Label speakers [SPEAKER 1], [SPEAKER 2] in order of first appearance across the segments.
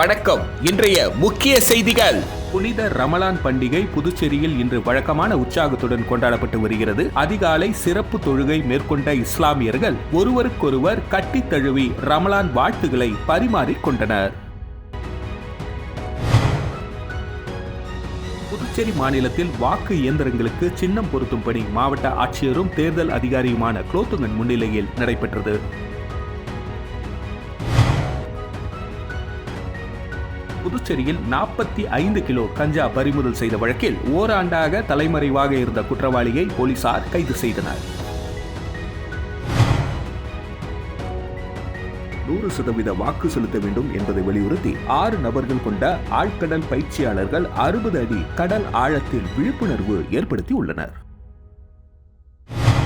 [SPEAKER 1] வணக்கம். இன்றைய முக்கிய செய்திகள். புனித ரமலான் பண்டிகை புதுச்சேரியில் இன்று வழக்கமான உற்சாகத்துடன் கொண்டாடப்பட்டு வருகிறது. அதிகாலை சிறப்பு தொழுகை மேற்கொண்ட இஸ்லாமியர்கள் ஒருவருக்கொருவர் கட்டித் தழுவி ரமலான் வாழ்த்துக்களை பரிமாறிக் கொண்டனர். புதுச்சேரி மாநிலத்தில் வாக்கு இயந்திரங்களுக்கு சின்னம் பொருத்தும் பணி மாவட்ட ஆட்சியரும் தேர்தல் அதிகாரியுமான குலோத்துங்கன் முன்னிலையில் நடைபெற்றது. புதுச்சேரியில் 45 கிலோ கஞ்சா பறிமுதல் செய்த வழக்கில் ஓராண்டாக தலைமறைவாக இருந்த குற்றவாளியை போலீசார் கைது செய்தனர். 100% வாக்கு செலுத்த வேண்டும் என்பதை வலியுறுத்தி 6 நபர்கள் கொண்ட ஆழ்கடல் பயிற்சியாளர்கள் 60 அடி கடல் ஆழத்தில் விழிப்புணர்வு ஏற்படுத்தி உள்ளனர்.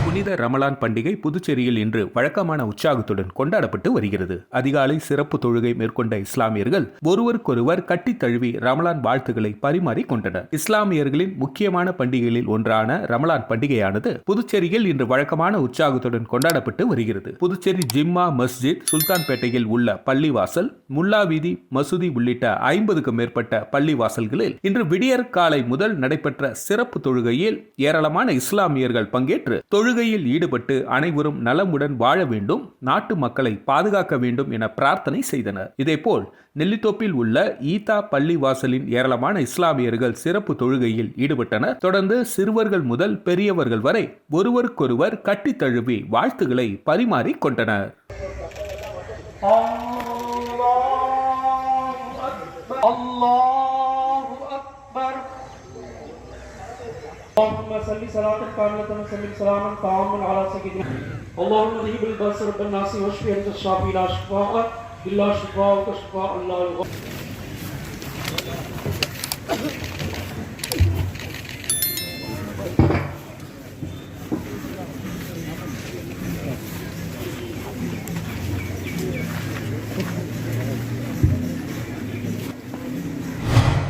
[SPEAKER 1] புனித ரமலான் பண்டிகை புதுச்சேரியில் இன்று வழக்கமான உற்சாகத்துடன் கொண்டாடப்பட்டு வருகிறது. அதிகாலை சிறப்பு தொழுகை மேற்கொண்ட இஸ்லாமியர்கள் ஒருவருக்கொருவர் கட்டித் தழுவி ரமலான் வாழ்த்துக்களை பரிமாறிக் கொண்டனர். இஸ்லாமியர்களின் முக்கியமான பண்டிகைகளில் ஒன்றான ரமலான் பண்டிகையானது புதுச்சேரியில் இன்று வழக்கமான உற்சாகத்துடன் கொண்டாடப்பட்டு வருகிறது. புதுச்சேரி ஜிம்மா மஸ்ஜித், சுல்தான்பேட்டையில் உள்ள பள்ளிவாசல், முல்லா வீதி, மசூதி உள்ளிட்ட 50க்கும் மேற்பட்ட பள்ளிவாசல்களில் இன்று விடியற் காலை முதல் நடைபெற்ற சிறப்பு தொழுகையில் ஏராளமான இஸ்லாமியர்கள் பங்கேற்று தொழுகையில் ஈடுபட்டு அனைவரும் நலமுடன் வாழ வேண்டும், நாட்டு மக்களை பாதுகாக்க வேண்டும் என பிரார்த்தனை செய்தனர். இதேபோல் நெல்லித்தோப்பில் உள்ள ஈதா பள்ளி வாசலின் ஏராளமான இஸ்லாமியர்கள் சிறப்பு தொழுகையில் ஈடுபட்டனர். தொடர்ந்து சிறுவர்கள் முதல் பெரியவர்கள் வரை ஒருவருக்கொருவர் கட்டித் தழுவி வாழ்த்துக்களை பரிமாறிக் கொண்டனர்.
[SPEAKER 2] اللهم صل صلاة كاملة وسلم سلاما تاما على سيدنا اللهم ذهب البأس رب الناس واشف أنت الشافي لا شفاء إلا شفاءك شفاء لا يغادر.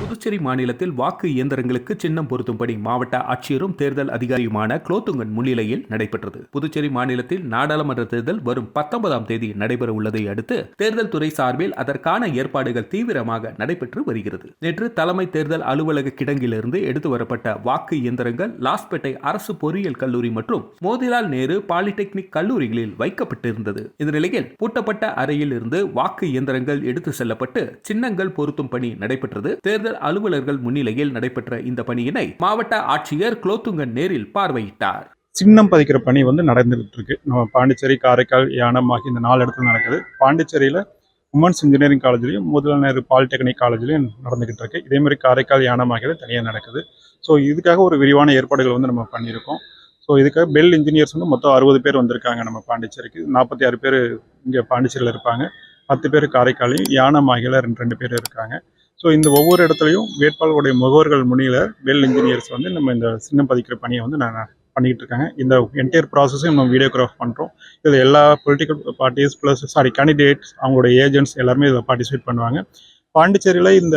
[SPEAKER 1] புதுச்சேரி மாநிலத்தில் வாக்கு இயந்திரங்களுக்கு சின்னம் பொருத்தும்படி மாவட்ட ஆட்சியரும் தேர்தல் அதிகாரியுமான குலோத்துங்கன் முன்னிலையில் நடைபெற்றது. புதுச்சேரி மாநிலத்தில் நாடாளுமன்ற தேர்தல் வரும் 19ஆம் தேதி நடைபெற உள்ளதை அடுத்து தேர்தல் துறை சார்பில் அதற்கான ஏற்பாடுகள் தீவிரமாக நடைபெற்று வருகிறது. நேற்று தலைமை தேர்தல் அலுவலக கிடங்கிலிருந்து எடுத்து வரப்பட்ட வாக்கு இயந்திரங்கள் லாஸ்பேட்டை அரசு பொறியியல் கல்லூரி மற்றும் மோதிலால் நேரு பாலிடெக்னிக் கல்லூரிகளில் வைக்கப்பட்டிருந்தது. இந்த நிலையில் பூட்டப்பட்ட அறையில் இருந்து வாக்கு இயந்திரங்கள் எடுத்து செல்லப்பட்டு சின்னங்கள் பொருத்தும் பணி நடைபெற்றது. தேர்தல் அலுவலர்கள் முன்னிலையில் நடைபெற்ற இந்த பணியினை மாவட்ட ஆட்சியர் குலோத்துங்கன் நேரில் பார்வையிட்டார்.
[SPEAKER 3] சின்னம் பதிக்கிற பணி நடந்துகிட்டு இருக்கு. நம்ம பாண்டிச்சேரி, காரைக்கால், யானம் ஆகிய இந்த 4 இடத்துல நடக்குது. பாண்டிச்சேரியில உமன்ஸ் இன்ஜினியரிங் காலேஜ்லையும் மோதிலால் நேரு பாலிடெக்னிக் காலேஜ்லையும் நடந்துகிட்டு இருக்கு. இதே மாதிரி காரைக்கால், யானம் ஆகியது தனியாக நடக்குது. ஸோ இதுக்காக ஒரு விரிவான ஏற்பாடுகள் நம்ம பண்ணியிருக்கோம். ஸோ இதுக்காக பெல் இன்ஜினியர்ஸ் மொத்தம் 60 பேர் வந்திருக்காங்க. நம்ம பாண்டிச்சேரிக்கு 46 பேர் இங்கே பாண்டிச்சேரியில் இருப்பாங்க, 10 பேர் காரைக்காலையும், யானம் ஆகியில் 2 பேர் இருக்காங்க. ஸோ இந்த ஒவ்வொரு இடத்துலையும் வேட்பாளர்களுடைய முகவர்கள் முன்னில பெல் இன்ஜினியர்ஸ் நம்ம இந்த சின்னம் பதிக்கிற பணியை பண்ணிக்கிட்டு இருக்காங்க. இந்த என்டையர் ப்ராசஸையும் நம்ம வீடியோகிராஃப் பண்ணுறோம். இதில் எல்லா பொலிட்டிக்கல் பார்ட்டிஸ் ப்ளஸ் கேண்டிடேட்ஸ், அவங்களுடைய ஏஜென்ட்ஸ் எல்லாருமே இதில் பார்ட்டிசிபேட் பண்ணுவாங்க. பாண்டிச்சேரியில் இந்த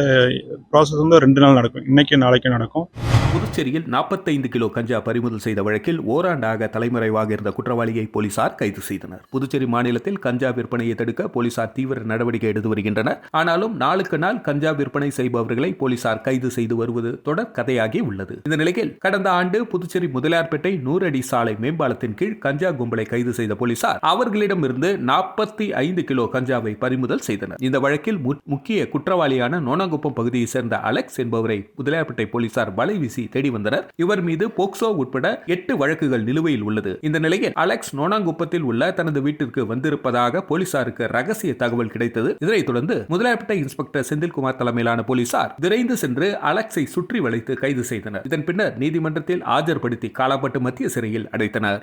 [SPEAKER 3] ப்ராசஸ் 2 நாள் நடக்கும், இன்னைக்கு நாளைக்கு நடக்கும்.
[SPEAKER 1] புதுச்சேரியில் 45 கிலோ கஞ்சா பறிமுதல் செய்த வழக்கில் ஓராண்டாக தலைமறைவாக இருந்த குற்றவாளியை போலீசார் கைது செய்தனர். புதுச்சேரி மாநிலத்தில் கஞ்சா விற்பனையை தடுக்க போலீசார் தீவிர நடவடிக்கை எடுத்து வருகின்றனர். ஆனாலும் நாளுக்கு நாள் கஞ்சா விற்பனை செய்பவர்களை போலீசார் கைது செய்து வருவது தொடர் கதையாகி உள்ளது. இந்த நிலையில் கடந்த ஆண்டு புதுச்சேரி முதலியார்பேட்டை 100 அடி சாலை மேம்பாலத்தின் கீழ் கஞ்சா கும்பலை கைது செய்த போலீசார் அவர்களிடமிருந்து 45 கிலோ கஞ்சாவை பறிமுதல் செய்தனர். இந்த வழக்கில் முக்கிய குற்றவாளியான நோனாங்குப்பம் பகுதியை சேர்ந்த அலெக்ஸ் என்பவரை முதலியார்பேட்டை போலீசார் வலை வீசி தேடி வந்தனர். இவர் மீது போக்சோ உட்பட 8 வழக்குகள் நிலுவையில் உள்ளது. இந்த நிலையில் அலெக்ஸ் நோனாங்குப்பத்தில் உள்ள தனது வீட்டிற்கு வந்திருப்பதாக போலீசாருக்கு ரகசிய தகவல் கிடைத்தது. இதனைத் தொடர்ந்து முதலியார்பேட்டை இன்ஸ்பெக்டர் செந்தில்குமார் தலைமையிலான போலீசார் விரைந்து சென்று அலெக்ஸை சுற்றி வளைத்து கைது செய்தனர். இதன் பின்னர் நீதிமன்றத்தில் ஆஜர்படுத்தி காலாப்பட்டு மத்திய சிறையில் அடைத்தனர்.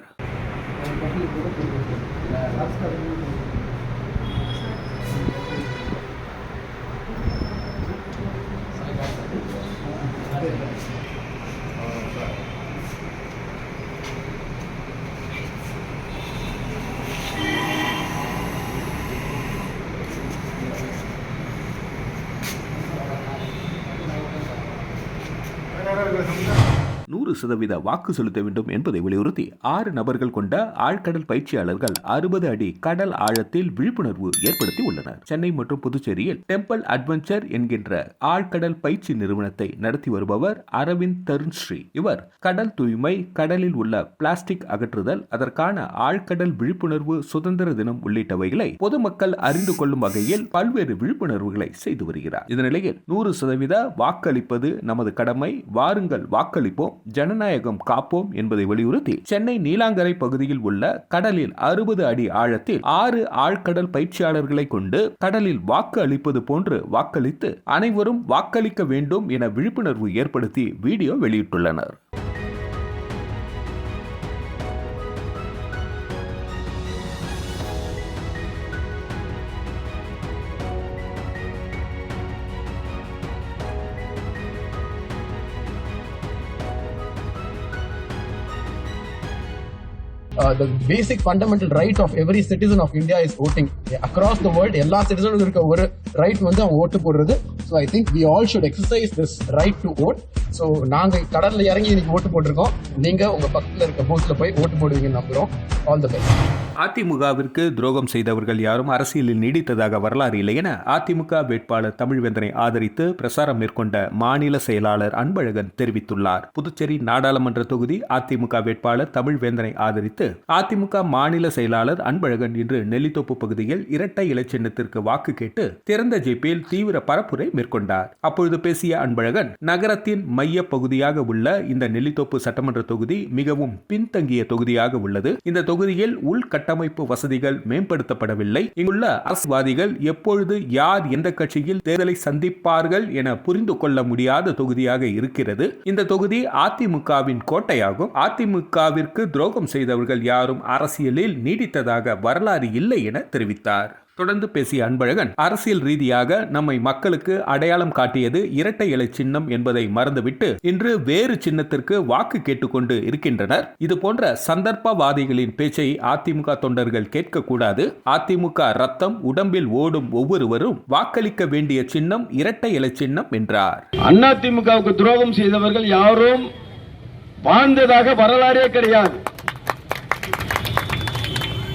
[SPEAKER 1] 100% வாக்கு செலுத்த வேண்டும் என்பதை வலியுறுத்தி 6 நபர்கள் கொண்ட ஆழ்கடல் பயிற்சியாளர்கள் 60 அடி கடல் ஆழத்தில் விழிப்புணர்வு ஏற்படுத்தி உள்ளனர். சென்னை மற்றும் புதுச்சேரியில் டெம்பிள் அட்வென்ச்சர் என்கின்ற ஆழ்கடல் பயிற்சி நிறுவனத்தை நடத்தி வருபவர் அரவிந்த் தருண்ஸ்ரீ. இவர் கடல் தூய்மை, கடலில் உள்ள பிளாஸ்டிக் அகற்றுதல், அதற்கான ஆழ்கடல் விழிப்புணர்வு, சுதந்திர தினம் உள்ளிட்டவைகளை பொதுமக்கள் அறிந்து கொள்ளும் வகையில் பல்வேறு விழிப்புணர்வுகளை செய்து வருகிறார். இந்த நிலையில் 100% வாக்களிப்பது நமது கடமை, வாருங்கள் வாக்களிப்போம், ஜனநாயகம் காப்போம் என்பதை வலியுறுத்தி சென்னை நீலாங்கரை பகுதியில் உள்ள கடலில் 60 அடி ஆழத்தில் 6 ஆழ்கடல் பயிற்சியாளர்களை கொண்டு கடலில் வாக்கு அளிப்பது போன்று வாக்களித்து அனைவரும் வாக்களிக்க வேண்டும் என விழிப்புணர்வு ஏற்படுத்தி வீடியோ வெளியிட்டுள்ளனர்.
[SPEAKER 4] The basic fundamental right of every citizen of India is voting. Across the world, எல்லா சிட்டிசனுக்கும் இருக்க ஒரு ரைட் வந்து அவங்க ஓட்டு போடுறது. So I think we all should exercise this right to vote. So நாங்க கடல்ல இறங்கி இன்னைக்கு ஓட்டு போட்டிருக்கோம். நீங்க உங்க பக்கத்துல இருக்க பூத்ல போய் ஓட்டு போடுவீங்கன்னு நம்புறோம். All the best.
[SPEAKER 1] அதிமுகவிற்கு துரோகம் செய்தவர்கள் யாரும் அரசியலில் நீடித்ததாக வரலாறு இல்லை என அதிமுக வேட்பாளர் தமிழ்வேந்தனை ஆதரித்து பிரசாரம் மேற்கொண்ட மாநில செயலாளர் அன்பழகன் தெரிவித்துள்ளார். புதுச்சேரி நாடாளுமன்ற தொகுதி அதிமுக வேட்பாளர் தமிழ்வேந்தனை ஆதரித்து அதிமுக மாநில செயலாளர் அன்பழகன் இன்று நெல்லித்தோப்பு பகுதியில் இரட்டை இலை சின்னத்திற்கு வாக்கு கேட்டு திறந்த ஜீப்பில் தீவிர பரப்புரை மேற்கொண்டார். அப்பொழுது பேசிய அன்பழகன், நகரத்தின் மைய பகுதியாக உள்ள இந்த நெல்லித்தோப்பு சட்டமன்ற தொகுதி மிகவும் பின்தங்கிய தொகுதியாக உள்ளது. இந்த தொகுதியில் உள்கட்டமைப்பு வசதிகள் மேம்படுத்தப்படவில்லை. இங்குள்ள அரசுவாதிகள் எப்பொழுது யார் எந்த கட்சியில் தேர்தலை சந்திப்பார்கள் என புரிந்து கொள்ள முடியாத தொகுதியாக இருக்கிறது. இந்த தொகுதி அதிமுகவின் கோட்டையாகும். அதிமுகவிற்கு துரோகம் செய்தவர்கள் யாரும் அரசியலில் நீடித்ததாக வரலாறு இல்லை என தெரிவித்தார். தொடர்ந்து பேசிய அன்பழகன், அரசியல் ரீதியாக நம்மை மக்களுக்கு அடையாளம் காட்டியது இரட்டை இலை சின்னம் என்பதை மறந்துவிட்டு இன்று வேறு சின்னத்திற்கு வாக்கு கேட்டுக்கொண்டு இருக்கின்றனர். இது போன்ற சந்தர்ப்பவாதிகளின் பேச்சை அதிமுக தொண்டர்கள் கேட்கக்கூடாது. அதிமுக ரத்தம் உடம்பில் ஓடும் ஒவ்வொருவரும் வாக்களிக்க வேண்டிய சின்னம் இரட்டை இலை சின்னம் என்றார்.
[SPEAKER 5] அதிமுகவுக்கு துரோகம் செய்தவர்கள் யாரும் வாழ்ந்ததாக வரலாறே கிடையாது.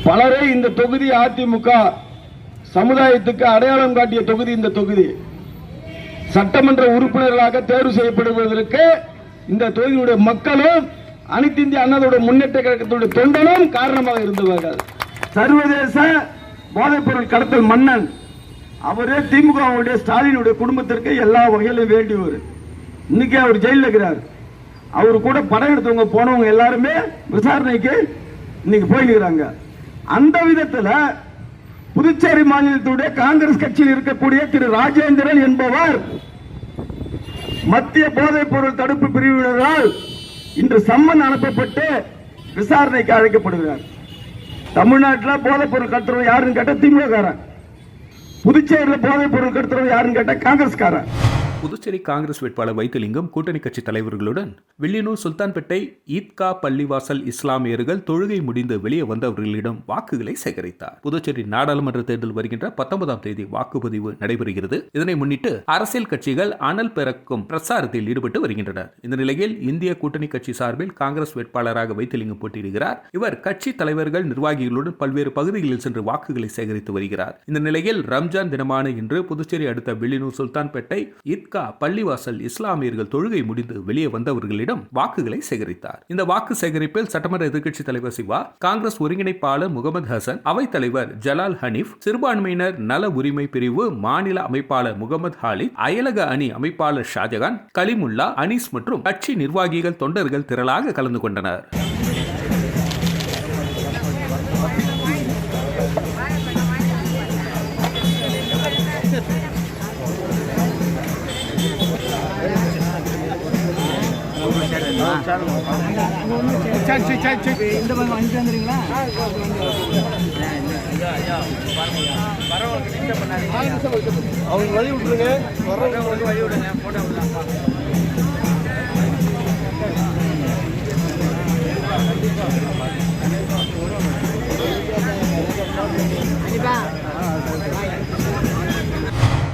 [SPEAKER 5] பலரை இந்த தொகுதி அதிமுக சமுதாயத்துக்கு அடையாளம் காட்டிய தொகுதி. இந்த தொகுதி சட்டமன்ற உறுப்பினர்களாக தேர்வு செய்யப்படுவதற்கு இந்த தொகுதியுடைய மக்களும் அனைத்து இந்திய அண்ணாவுடைய முன்னேற்ற கழகத்துடைய தொண்டனும் காரணமாக இருந்தவர்கள். சர்வதேச போதைப்பொருள் கடத்தல் மன்னன் அவரே திமுக ஸ்டாலினுடைய குடும்பத்திற்கு எல்லா வகையிலும் வேண்டியவர். இன்னைக்கு அவர் ஜெயிலில் இருக்கிறார். அவரு கூட படம் எடுத்தவங்க போனவங்க எல்லாருமே விசாரணைக்கு இன்னைக்கு போயிருக்கிறாங்க. அந்த விதத்தில் புதுச்சேரி மாநிலத்துடைய காங்கிரஸ் கட்சியில் இருக்கக்கூடிய திரு ராஜேந்திரன் என்பவர் மத்திய போதைப் பொருள் தடுப்பு பிரிவினரால் இன்று சம்மன் அனுப்பப்பட்டு விசாரணைக்கு அழைக்கப்படுகிறார். தமிழ்நாட்டில் போதைப் பொருள் கடத்துறவங்க யாருன்னு கேட்ட திமுககாரன், புதுச்சேரியில் போதைப் பொருள் கடத்துறவங்க யாருன்னு கேட்ட காங்கிரஸ்காரன்.
[SPEAKER 1] புதுச்சேரி காங்கிரஸ் வேட்பாளர் வைத்திலிங்கம் கூட்டணி கட்சி தலைவர்களுடன் வில்லியனூர் சுல்தான்பேட்டை ஈத்கா பள்ளிவாசல் இஸ்லாமியர்கள் தொழுகை முடிந்து வெளியே வந்தவர்களிடம் வாக்குகளை சேகரித்தார். புதுச்சேரி நாடாளுமன்ற தேர்தல் வருகின்ற 19ஆம் தேதி வாக்குப்பதிவு நடைபெறுகிறது. இதனை முன்னிட்டு அரசியல் கட்சிகள் அனல் பிறக்கும் பிரச்சாரத்தில் ஈடுபட்டு வருகின்றனர். இந்த நிலையில் இந்திய கூட்டணி கட்சி சார்பில் காங்கிரஸ் வேட்பாளராக வைத்திலிங்கம் போட்டியிடுகிறார். இவர் கட்சி தலைவர்கள், நிர்வாகிகளுடன் பல்வேறு பகுதிகளில் சென்று வாக்குகளை சேகரித்து வருகிறார். இந்த நிலையில் ரம்ஜான் தினமான இன்று புதுச்சேரி அடுத்த வில்லியனூர் சுல்தான்பேட்டை பள்ளிவாசல் இஸ்லாமியர்கள் தொழுகை முடிந்து வெளியே வந்தவர்களிடம் வாக்குகளை சேகரித்தார். இந்த வாக்கு சேகரிப்பில் சட்டமன்ற எதிர்க்கட்சி தலைவர் சிவா, காங்கிரஸ் ஒருங்கிணைப்பாளர் முகமது ஹசன், அவைத் தலைவர் ஜலால் ஹனீப், சிறுபான்மையினர் நல உரிமை பிரிவு மாநில அமைப்பாளர் முகமது ஹாலித், அயலக அணி அமைப்பாளர் ஷாஜகான், கலிமுல்லா, அனீஸ் மற்றும் கட்சி நிர்வாகிகள், தொண்டர்கள் திரளாக கலந்து கொண்டனர்.
[SPEAKER 6] இந்த பக்கம் அஞ்சு வந்துறீங்களா?
[SPEAKER 5] அவங்க வழி விட்டுருங்க, வழி விடுங்க, போட்டோ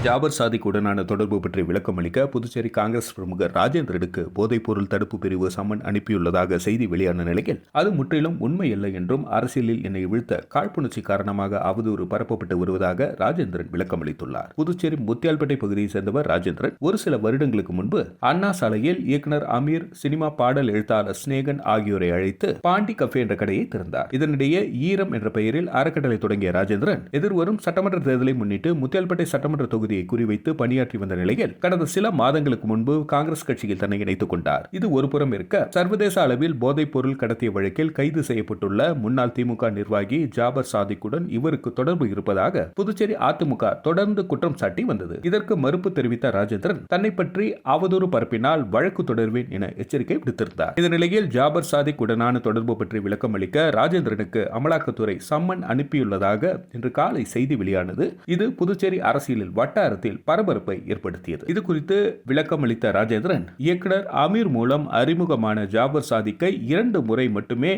[SPEAKER 1] ஜாபர் சாதிக்குடனான தொடர்பு பற்றி விளக்கம் அளிக்க புதுச்சேரி காங்கிரஸ் பிரமுகர் ராஜேந்திரனுக்கு போதைப்பொருள் தடுப்பு பிரிவு சம்மன் அனுப்பியுள்ளதாக செய்தி வெளியான நிலையில் அது முற்றிலும் உண்மையல்ல என்றும் அரசியலில் என்னை வீழ்த்த காழ்ப்புணர்ச்சி காரணமாக அவதூறு பரப்பப்பட்டு வருவதாக ராஜேந்திரன் விளக்கம் அளித்துள்ளார். புதுச்சேரி முத்தியால்பேட்டை பகுதியை சேர்ந்தவர் ராஜேந்திரன் ஒரு சில வருடங்களுக்கு முன்பு அண்ணா சாலையில் இயக்குனர் அமீர், சினிமா பாடல் எழுத்தாளர் ஸ்நேகன் ஆகியோரை அழைத்து பாண்டி கஃபே என்ற கடையை திறந்தார். இதனிடையே ஈரம் என்ற பெயரில் அறக்கட்டளை தொடங்கிய ராஜேந்திரன் எதிர்வரும் சட்டமன்ற தேர்தலை முன்னிட்டு முத்தியால்பேட்டை சட்டமன்ற தொகுதியை குறிவைத்து பணியாற்றி வந்த நிலையில் கடந்த சில மாதங்களுக்கு முன்பு காங்கிரஸ் கட்சியில் தன்னை இணைத்துக் கொண்டார். இது ஒருபுறம் இருக்க, சர்வதேச அளவில் போதைப் பொருள் கடத்திய வழக்கில் கைது செய்யப்பட்டுள்ள முன்னாள் திமுக நிர்வாகி ஜாபர் சாதிக்குடன் இவருக்கு தொடர்பு இருப்பதாக புதுச்சேரி அதிமுக தொடர்ந்து குற்றம் சாட்டி வந்தது. இதற்கு மறுப்பு தெரிவித்த ராஜேந்திரன் தன்னை பற்றி அவதூறு பரப்பினால் வழக்கு தொடர்வேன் என எச்சரிக்கை விடுத்திருந்தார். இந்த நிலையில் ஜாபர் சாதிக்குடனான தொடர்பு பற்றி விளக்கம் அளிக்க ராஜேந்திரனுக்கு அமலாக்கத்துறை சம்மன் அனுப்பியுள்ளதாக இன்று காலை செய்தி வெளியானது. இது புதுச்சேரி அரசியலில் வட்டாரத்தில் பரபரப்பை ஏற்படுத்தியது. இது குறித்து விளக்கம் அளித்த ராஜேந்திரன், இயக்குனர் அமீர் மூலம் அறிமுகமான ஜாபர் சாதிக்கை 2 முறை மட்டுமே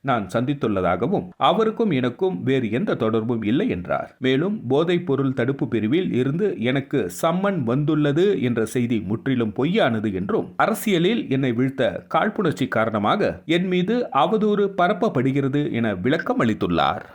[SPEAKER 1] நான் சந்தித்துள்ளதாகவும் அவருக்கும் எனக்கும் வேறு எந்த தொடர்பும் இல்லை என்றார். மேலும் போதைப் பொருள் தடுப்பு பிரிவில் இருந்து எனக்கு சம்மன் வந்துள்ளது என்ற செய்தி முற்றிலும் பொய்யானது என்றும் அரசியலில் என்னை வீழ்த்த காழ்ப்புணர்ச்சி காரணமாக என் மீது அவதூறு பரப்பப்படுகிறது என விளக்கம் அளித்துள்ளார்.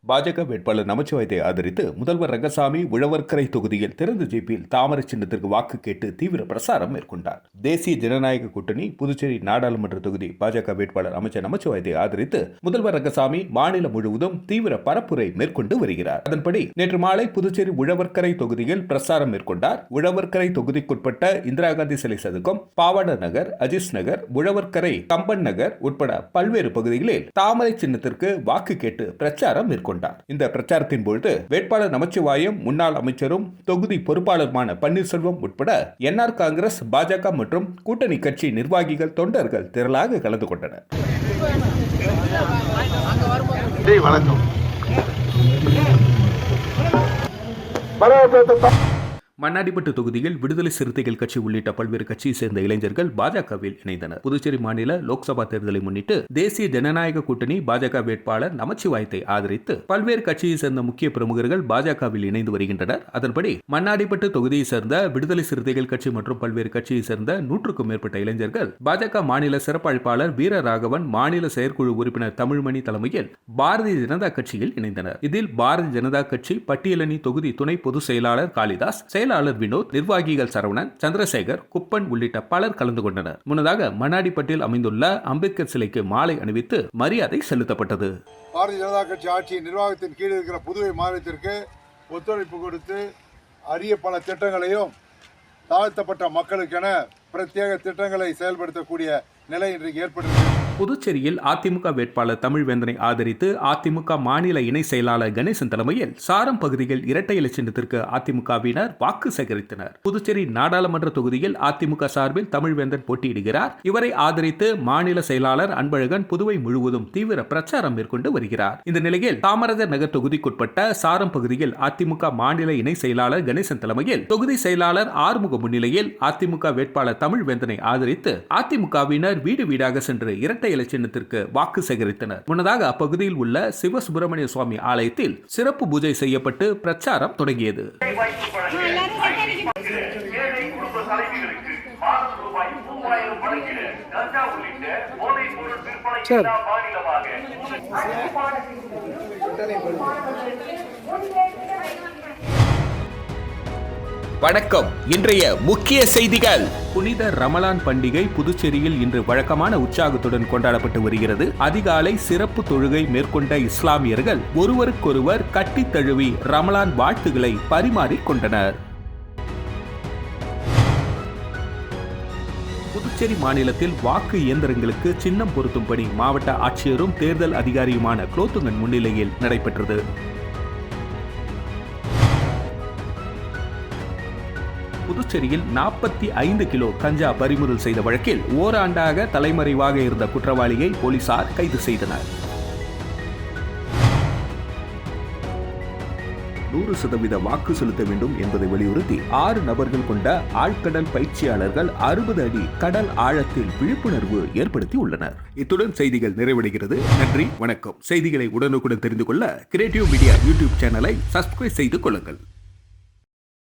[SPEAKER 1] பாஜக வேட்பாளர் நமச்சிவாயத்தை ஆதரித்து முதல்வர் ரங்கசாமி உழவர்கரை தொகுதியில் திறந்த ஜீப்பில் தாமரை சின்னத்திற்கு வாக்கு கேட்டு தீவிர பிரசாரம் மேற்கொண்டார். தேசிய ஜனநாயக கூட்டணி புதுச்சேரி நாடாளுமன்ற தொகுதி பாஜக வேட்பாளர் அமைச்சர் நமச்சிவாயத்தை ஆதரித்து முதல்வர் ரங்கசாமி மாநிலம் முழுவதும் தீவிர பரப்புரை மேற்கொண்டு வருகிறார். அதன்படி நேற்று மாலை புதுச்சேரி உழவர்கரை தொகுதியில் பிரசாரம் மேற்கொண்டார். உழவர்கரை தொகுதிக்குட்பட்ட இந்திரா காந்தி சிலை சதுக்கம், பாவாட நகர், அஜிஸ் நகர், உழவர்கரை, கம்பன் நகர் உட்பட பல்வேறு பகுதிகளில் தாமரை சின்னத்திற்கு வாக்கு கேட்டு பிரச்சாரம் மேற்கொண்டார். இந்த பிரச்சாரத்தின் பொழுது வேட்பாளர் நமச்சிவாயம், முன்னாள் அமைச்சரும் தொகுதி பொறுப்பாளருமான பன்னீர்செல்வம் உட்பட என்ஆர் காங்கிரஸ், பாஜக மற்றும் கூட்டணி கட்சி நிர்வாகிகள், தொண்டர்கள் திரளாக கலந்து கொண்டனர். மண்ணாடிப்பட்டு தொகுதியில் விடுதலை சிறுத்தைகள் கட்சி உள்ளிட்ட பல்வேறு கட்சியை சேர்ந்த இளைஞர்கள் பாஜகவில் இணைந்தனர். புதுச்சேரி மாநில லோக்சபா தேர்தலை முன்னிட்டு தேசிய ஜனநாயக கூட்டணி பாஜக வேட்பாளர் நமச்சிவாயத்தை ஆதரித்து பல்வேறு கட்சியை சேர்ந்த முக்கிய பிரமுகர்கள் பாஜகவில் இணைந்து வருகின்றனர். அதன்படி மண்ணாடிப்பட்டு தொகுதியை சேர்ந்த விடுதலை சிறுத்தைகள் கட்சி மற்றும் பல்வேறு கட்சியை சேர்ந்த 100க்கும் மேற்பட்ட இளைஞர்கள் பாஜக மாநில சிறப்பு அழைப்பாளர் வீரராகவன், மாநில செயற்குழு உறுப்பினர் தமிழ்மணி தலைமையில் பாரதிய ஜனதா கட்சியில் இணைந்தனர். இதில் பாரதிய ஜனதா கட்சி பட்டியலணி தொகுதி துணை பொதுச் செயலாளர் காளிதாஸ், செயலாளர் வினோத், நிர்வாகிகள் சரவணன், சந்திரசேகர், குப்பன் உள்ளிட்ட பலர் கலந்து கொண்டனர். முன்னதாக மண்ணாடிப்பட்டில் அமைந்துள்ள அம்பேத்கர் சிலைக்கு மாலை அணிவித்து மரியாதை செலுத்தப்பட்டது.
[SPEAKER 6] பாரதிய ஜனதா கட்சி ஆட்சி நிர்வாகத்தின் கீழ் இருக்கிற புதுவை மாநிலத்திற்கு ஒத்துழைப்பு கொடுத்து அரிய பல திட்டங்களையும் தாழ்த்தப்பட்ட மக்களுக்கென பிரத்யேக திட்டங்களை செயல்படுத்தக்கூடிய நிலை இன்றைக்கு ஏற்படுகிறது.
[SPEAKER 1] புதுச்சேரியில் அதிமுக வேட்பாளர் தமிழ்வேந்தனை ஆதரித்து அதிமுக மாநில இணை செயலாளர் கணேசன் தலைமையில் சாரம் பகுதியில் இரட்டை இலை சின்னத்திற்கு அதிமுகவினர் வாக்கு சேகரித்தனர். புதுச்சேரி நாடாளுமன்ற தொகுதியில் அதிமுக சார்பில் தமிழ்வேந்தன் போட்டியிடுகிறார். இவரை ஆதரித்து மாநில செயலாளர் அன்பழகன் புதுவை முழுவதும் தீவிர பிரச்சாரம் மேற்கொண்டு வருகிறார். இந்த நிலையில் காமராஜர் நகர் தொகுதிக்குட்பட்ட சாரம் பகுதியில் அதிமுக மாநில இணை செயலாளர் கணேசன் தலைமையில் தொகுதி செயலாளர் ஆறுமுக முன்னிலையில் அதிமுக வேட்பாளர் தமிழ்வேந்தனை ஆதரித்து அதிமுகவினர் வீடு வீடாக சென்று இரட்டை இலை சின்னத்திற்கு வாக்கு சேகரித்தனர். முன்னதாக அப்பகுதியில் உள்ள சிவசுப்பிரமணிய சுவாமி ஆலயத்தில் சிறப்பு பூஜை செய்யப்பட்டு பிரச்சாரம் தொடங்கியது. வணக்கம். இன்றைய முக்கிய செய்திகள். புனித ரமலான் பண்டிகை புதுச்சேரியில் இன்று வழக்கமான உற்சாகத்துடன் கொண்டாடப்பட்டு வருகிறது. அதிகாலை சிறப்பு தொழுகை மேற்கொண்ட இஸ்லாமியர்கள் ஒருவருக்கொருவர் கட்டித் தழுவி ரமலான் வாழ்த்துக்களை பரிமாறிக் கொண்டனர். புதுச்சேரி மாநிலத்தில் வாக்கு இயந்திரங்களுக்கு சின்னம் பொருத்தும் பணி மாவட்ட ஆட்சியரும் தேர்தல் அதிகாரியுமான குலோத்துங்கன் முன்னிலையில் நடைபெற்றது. புதுச்சேரியில் 45 கிலோ கஞ்சா பறிமுதல் செய்த வழக்கில் ஓராண்டாக தலைமறைவாக இருந்த குற்றவாளியை போலீசார் கைது செய்தனர். 100% வாக்கு செலுத்த வேண்டும் என்பதை வலியுறுத்தி 6 நபர்கள் கொண்ட ஆழ்கடல் பயிற்சியாளர்கள் 60 அடி கடல் ஆழத்தில் விழிப்புணர்வு ஏற்படுத்தி உள்ளனர். இத்துடன் செய்திகள் நிறைவடைகிறது. நன்றி, வணக்கம். செய்திகளை உடனுக்குடன் தெரிந்து கொள்ள கிரியேட்டிவ் மீடியா யூடியூப் சேனலை சப்ஸ்கிரைப் செய்து கொள்ளுங்கள்.